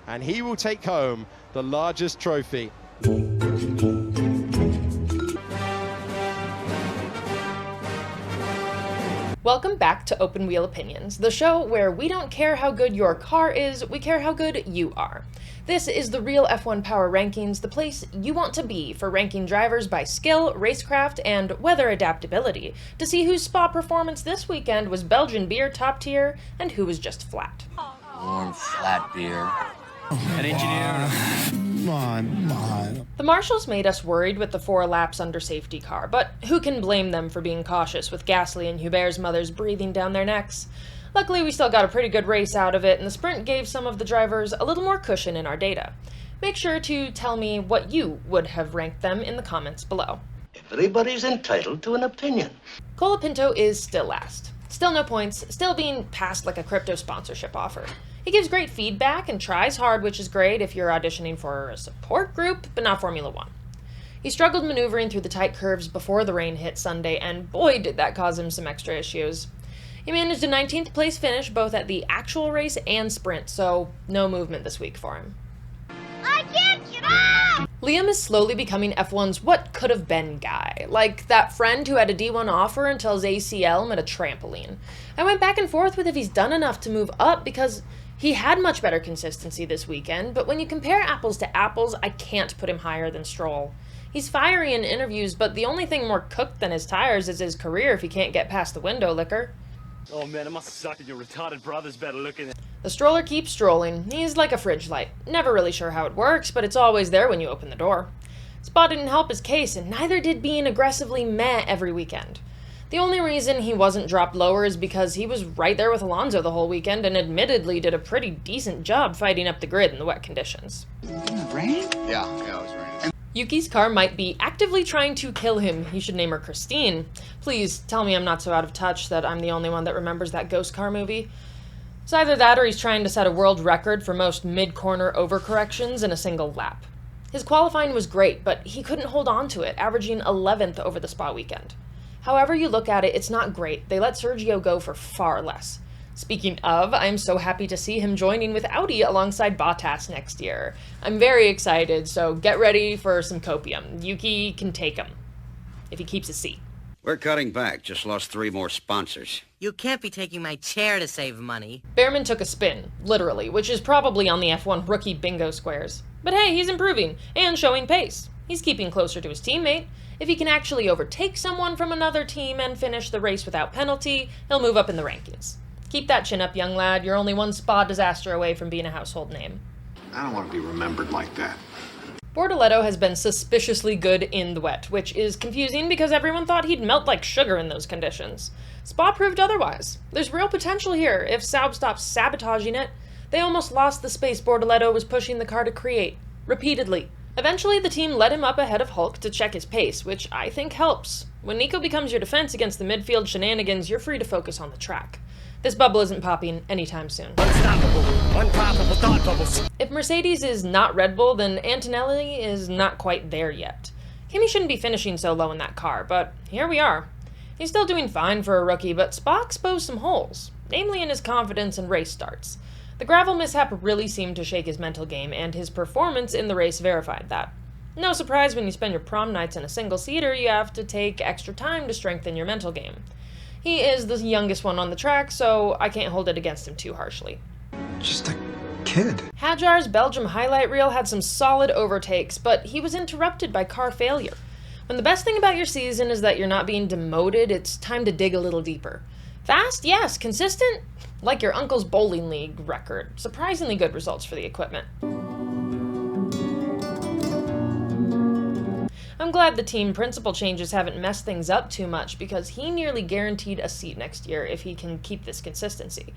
and he will take home the largest trophy. Welcome back to Open Wheel Opinions, the show where we don't care how good your car is, we care how good you are. This is the real F1 Power Rankings, the place you want to be for ranking drivers by skill, racecraft, and weather adaptability, to see whose Spa performance this weekend was Belgian beer top tier and who was just flat. Warm, flat beer. An engineer. Come on. The marshals made us worried with the 4 laps under safety car, but who can blame them for being cautious with Gasly and Hubert's mothers breathing down their necks? Luckily, we still got a pretty good race out of it, and the sprint gave some of the drivers a little more cushion in our data. Make sure to tell me what you would have ranked them in the comments below. Everybody's entitled to an opinion. Colapinto is still last. Still no points, still being passed like a crypto sponsorship offer. He gives great feedback and tries hard, which is great if you're auditioning for a support group, but not Formula One. He struggled maneuvering through the tight curves before the rain hit Sunday, and boy did that cause him some extra issues. He managed a 19th place finish both at the actual race and sprint, so no movement this week for him. I can't get up! Liam is slowly becoming F1's what could have been guy, like that friend who had a D1 offer until his ACL met a trampoline. I went back and forth with if he's done enough to move up because he had much better consistency this weekend, but when you compare apples to apples, I can't put him higher than Stroll. He's fiery in interviews, but the only thing more cooked than his tires is his career if he can't get past the window liquor. Oh man, it must suck that your retarded brother's better looking than... The stroller keeps strolling. He's like a fridge light. Never really sure how it works, but it's always there when you open the door. Spa didn't help his case, and neither did being aggressively meh every weekend. The only reason he wasn't dropped lower is because he was right there with Alonso the whole weekend and admittedly did a pretty decent job fighting up the grid in the wet conditions. Rain? Yeah, it was raining. Yuki's car might be actively trying to kill him. He should name her Christine. Please tell me I'm not so out of touch that I'm the only one that remembers that ghost car movie. It's either that or he's trying to set a world record for most mid-corner overcorrections in a single lap. His qualifying was great, but he couldn't hold on to it, averaging 11th over the Spa weekend. However you look at it, it's not great. They let Sergio go for far less. Speaking of, I'm so happy to see him joining with Audi alongside Bottas next year. I'm very excited, so get ready for some copium. Yuki can take him, if he keeps his seat. We're cutting back. Just lost 3 more sponsors. You can't be taking my chair to save money. Behrman took a spin, literally, which is probably on the F1 rookie bingo squares. But hey, he's improving, and showing pace. He's keeping closer to his teammate. If he can actually overtake someone from another team and finish the race without penalty, he'll move up in the rankings. Keep that chin up, young lad. You're only one Spa disaster away from being a household name. I don't want to be remembered like that. Bortoleto has been suspiciously good in the wet, which is confusing because everyone thought he'd melt like sugar in those conditions. Spa proved otherwise. There's real potential here if Saub stops sabotaging it. They almost lost the space Bortoleto was pushing the car to create, repeatedly. Eventually, the team let him up ahead of Hulk to check his pace, which I think helps. When Nico becomes your defense against the midfield shenanigans, you're free to focus on the track. This bubble isn't popping anytime soon. Unstoppable, unpoppable thought bubbles. If Mercedes is not Red Bull, then Antonelli is not quite there yet. Kimi shouldn't be finishing so low in that car, but here we are. He's still doing fine for a rookie, but Spa exposed some holes, namely in his confidence and race starts. The gravel mishap really seemed to shake his mental game, and his performance in the race verified that. No surprise when you spend your prom nights in a single-seater, you have to take extra time to strengthen your mental game. He is the youngest one on the track, so I can't hold it against him too harshly. Just a kid. Hadjar's Belgium highlight reel had some solid overtakes, but he was interrupted by car failure. When the best thing about your season is that you're not being demoted, it's time to dig a little deeper. Fast? Yes. Consistent? Like your uncle's bowling league record. Surprisingly good results for the equipment. I'm glad the team principal changes haven't messed things up too much because he nearly guaranteed a seat next year if he can keep this consistency.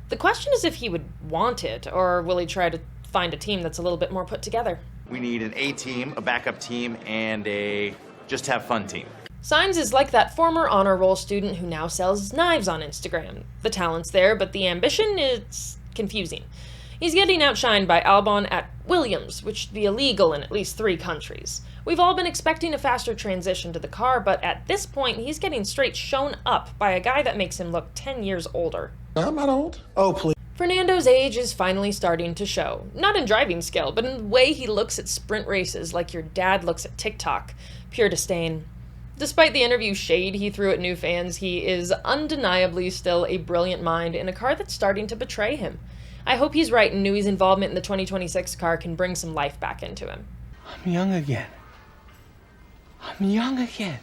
The question is if he would want it, or will he try to find a team that's a little bit more put together? We need an A team, a backup team, and a just have fun team. Sainz is like that former honor roll student who now sells knives on Instagram. The talent's there, but the ambition is confusing. He's getting outshined by Albon at Williams, which should be illegal in at least 3 countries. We've all been expecting a faster transition to the car, but at this point, he's getting straight shown up by a guy that makes him look 10 years older. I'm not old. Oh, please. Fernando's age is finally starting to show. Not in driving skill, but in the way he looks at sprint races like your dad looks at TikTok. Pure disdain. Despite the interview shade he threw at new fans, he is undeniably still a brilliant mind in a car that's starting to betray him. I hope he's right and Newey's involvement in the 2026 car can bring some life back into him. I'm young again. I'm young again.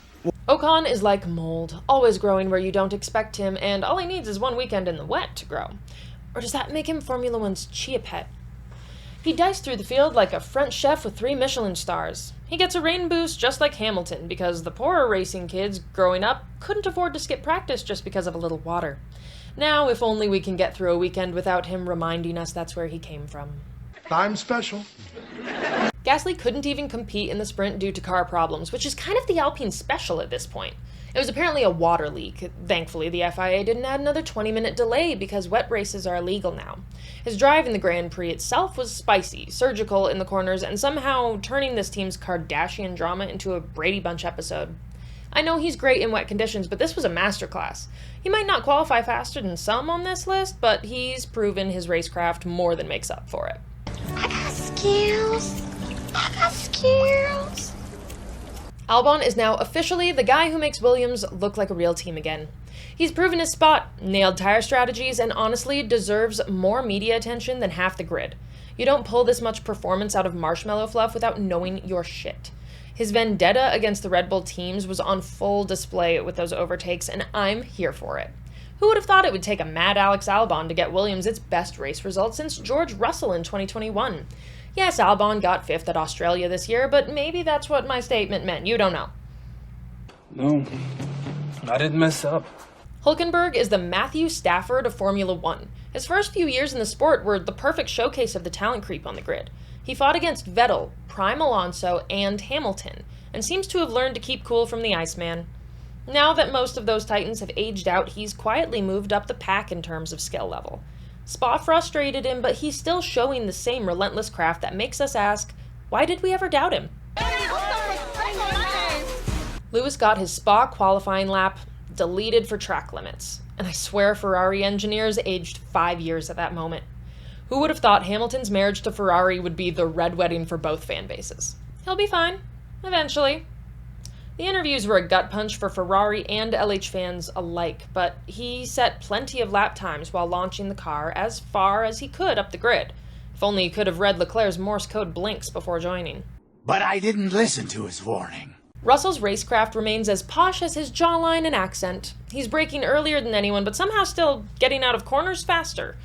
Ocon is like mold, always growing where you don't expect him, and all he needs is one weekend in the wet to grow. Or does that make him Formula One's chia pet? He diced through the field like a French chef with 3 Michelin stars. He gets a rain boost just like Hamilton, because the poorer racing kids growing up couldn't afford to skip practice just because of a little water. Now, if only we can get through a weekend without him reminding us that's where he came from. I'm special. Gasly couldn't even compete in the sprint due to car problems, which is kind of the Alpine special at this point. It was apparently a water leak. Thankfully, the FIA didn't add another 20-minute delay because wet races are illegal now. His drive in the Grand Prix itself was spicy, surgical in the corners, and somehow turning this team's Kardashian drama into a Brady Bunch episode. I know he's great in wet conditions, but this was a masterclass. He might not qualify faster than some on this list, but he's proven his racecraft more than makes up for it. I got skills. I got skills. Albon is now officially the guy who makes Williams look like a real team again. He's proven his spot, nailed tire strategies, and honestly deserves more media attention than half the grid. You don't pull this much performance out of marshmallow fluff without knowing your shit. His vendetta against the Red Bull teams was on full display with those overtakes, and I'm here for it. Who would have thought it would take a mad Alex Albon to get Williams its best race result since George Russell in 2021? Yes, Albon got 5th at Australia this year, but maybe that's what my statement meant. You don't know. No, I didn't mess up. Hülkenberg is the Matthew Stafford of Formula One. His first few years in the sport were the perfect showcase of the talent creep on the grid. He fought against Vettel, Prime Alonso, and Hamilton, and seems to have learned to keep cool from the Iceman. Now that most of those titans have aged out, he's quietly moved up the pack in terms of skill level. Spa frustrated him, but he's still showing the same relentless craft that makes us ask, why did we ever doubt him? Lewis got his Spa qualifying lap deleted for track limits, and I swear Ferrari engineers aged 5 years at that moment. Who would have thought Hamilton's marriage to Ferrari would be the red wedding for both fan bases? He'll be fine, eventually. The interviews were a gut punch for Ferrari and LH fans alike, but he set plenty of lap times while launching the car as far as he could up the grid. If only he could have read Leclerc's Morse code blinks before joining. But I didn't listen to his warning. Russell's racecraft remains as posh as his jawline and accent. He's braking earlier than anyone, but somehow still getting out of corners faster.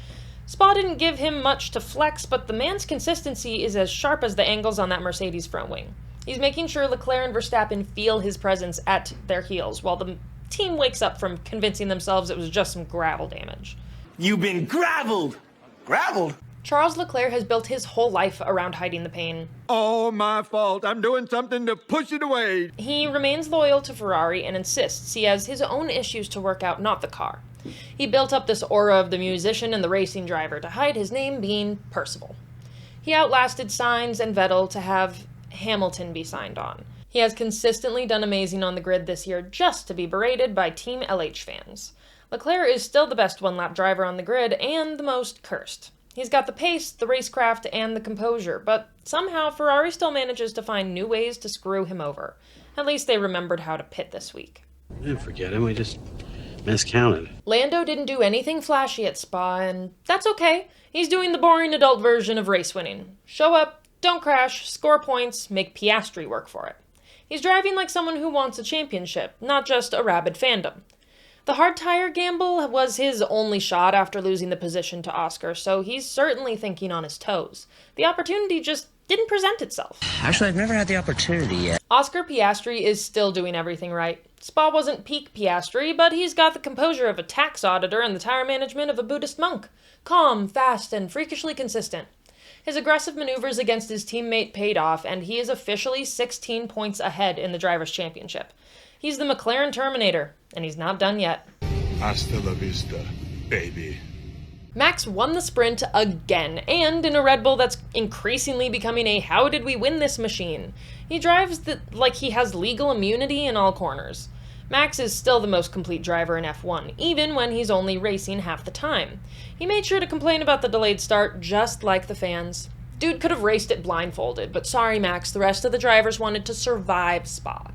Spa didn't give him much to flex, but the man's consistency is as sharp as the angles on that Mercedes front wing. He's making sure Leclerc and Verstappen feel his presence at their heels, while the team wakes up from convincing themselves it was just some gravel damage. You've been graveled! Graveled? Charles Leclerc has built his whole life around hiding the pain. Oh, my fault. I'm doing something to push it away. He remains loyal to Ferrari and insists he has his own issues to work out, not the car. He built up this aura of the musician and the racing driver to hide his name being Percival. He outlasted Sainz and Vettel to have Hamilton be signed on. He has consistently done amazing on the grid this year just to be berated by Team LH fans. Leclerc is still the best one-lap driver on the grid and the most cursed. He's got the pace, the racecraft, and the composure, but somehow Ferrari still manages to find new ways to screw him over. At least they remembered how to pit this week. We didn't forget him, we just miscounted. Lando didn't do anything flashy at Spa, and that's okay. He's doing the boring adult version of race winning. Show up, don't crash, score points, make Piastri work for it. He's driving like someone who wants a championship, not just a rabid fandom. The hard tire gamble was his only shot after losing the position to Oscar, so he's certainly thinking on his toes. The opportunity just didn't present itself. Actually, I've never had the opportunity yet. Oscar Piastri is still doing everything right. Spa wasn't peak Piastri, but he's got the composure of a tax auditor and the tire management of a Buddhist monk. Calm, fast, and freakishly consistent. His aggressive maneuvers against his teammate paid off, and he is officially 16 points ahead in the Drivers' Championship. He's the McLaren Terminator, and he's not done yet. Hasta la vista, baby. Max won the sprint again, and in a Red Bull that's increasingly becoming a how did we win this machine. He drives like he has legal immunity in all corners. Max is still the most complete driver in F1, even when he's only racing half the time. He made sure to complain about the delayed start, just like the fans. Dude could have raced it blindfolded, but sorry Max, the rest of the drivers wanted to survive Spa.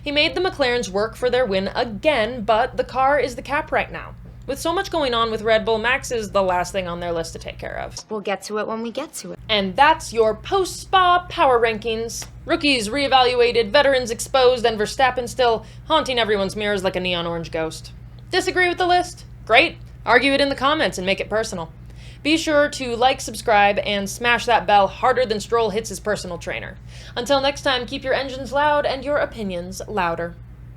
He made the McLarens work for their win again, but the car is the cap right now. With so much going on with Red Bull, Max is the last thing on their list to take care of. We'll get to it when we get to it. And that's your post-Spa power rankings. Rookies reevaluated, veterans exposed, and Verstappen still haunting everyone's mirrors like a neon orange ghost. Disagree with the list? Great. Argue it in the comments and make it personal. Be sure to like, subscribe, and smash that bell harder than Stroll hits his personal trainer. Until next time, keep your engines loud and your opinions louder.